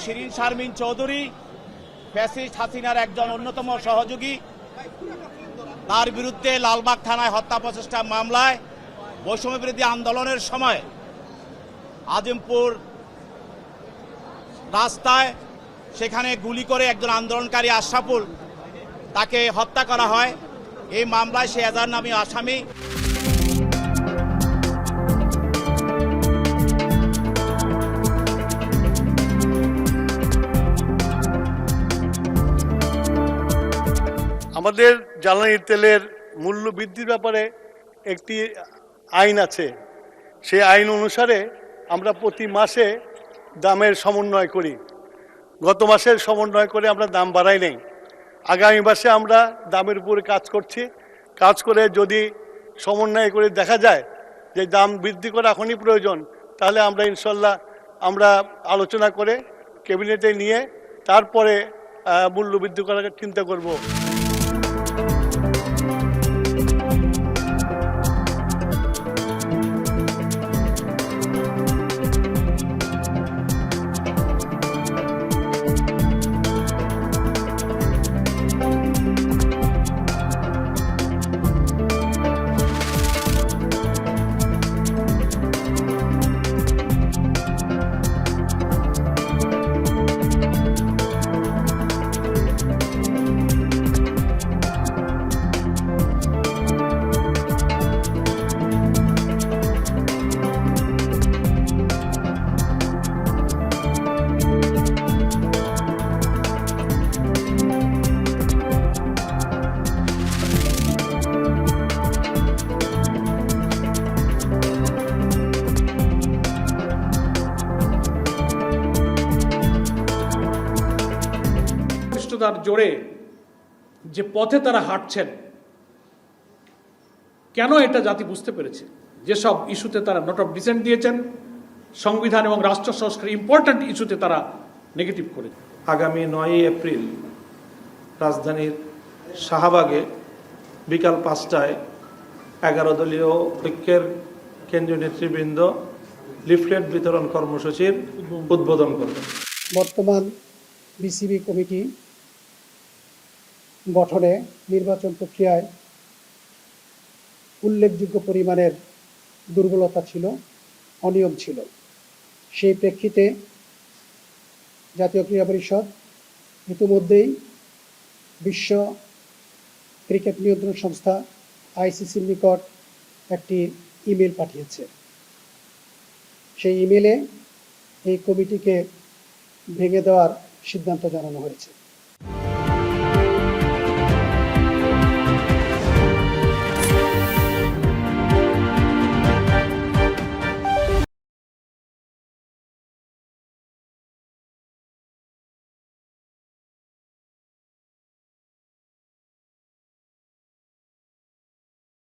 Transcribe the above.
Shirin Sharmin Chowdhury fascist হাসিনার একজন অন্যতম সহযোগী, তার বিরুদ্ধে লালবাগ থানায় হত্যা প্রচেষ্টা মামলায় বৈষম্য বিরোধী আন্দোলনের সময় আজিমপুর রাস্তায় সেখানে গুলি করে একজন আন্দোলনকারী আশরাফুল তাকে হত্যা করা হয়। এই মামলায় সে এজাহার নামী আসামি। আমাদের জ্বালানি তেলের মূল্য বৃদ্ধির ব্যাপারে একটি আইন আছে। সেই আইন অনুসারে আমরা প্রতি মাসে দামের সমন্বয় করি। গত মাসের সমন্বয় করে আমরা দাম বাড়াই নাই। আগামী মাসে আমরা দামের উপরে কাজ করছি। কাজ করে যদি সমন্বয় করে দেখা যায় যে দাম বৃদ্ধি করা এখনই প্রয়োজন, তাহলে আমরা ইনশাল্লাহ আমরা আলোচনা করে ক্যাবিনেটে নিয়ে তারপরে মূল্য বৃদ্ধি করার চিন্তা করব। তার জোরে যে পথে তারা হাঁটছেন, কেন এটা জাতি বুঝতে পেরেছে। যেসব ইস্যুতে তারা নোট অফ ডিসেন্ট দিয়েছেন, সংবিধান এবং রাষ্ট্র সংস্কার ইম্পর্ট্যান্ট ইস্যুতে তারা নেগেটিভ করে। আগামী 9 এপ্রিল রাজধানীর শাহবাগে বিকাল 5টায় 11 দলীয় ঐক্যের কেন্দ্রীয় নেতৃবৃন্দ লিফলেট বিতরণ কর্মসূচির উদ্বোধন করবেন। বর্তমান বিসিবি কমিটি গঠনে নির্বাচন প্রক্রিয়ায় উল্লেখযোগ্য পরিমাণের দুর্বলতা ছিল, অনিয়ম ছিল। সেই প্রেক্ষিতে জাতীয় ক্রীড়া পরিষদ ইতিমধ্যেই বিশ্ব ক্রিকেট নিয়ন্ত্রণ সংস্থা আইসিসির নিকট একটি ইমেল পাঠিয়েছে। সেই ইমেলে এই কমিটিকে ভেঙে দেওয়ার সিদ্ধান্ত জানানো হয়েছে।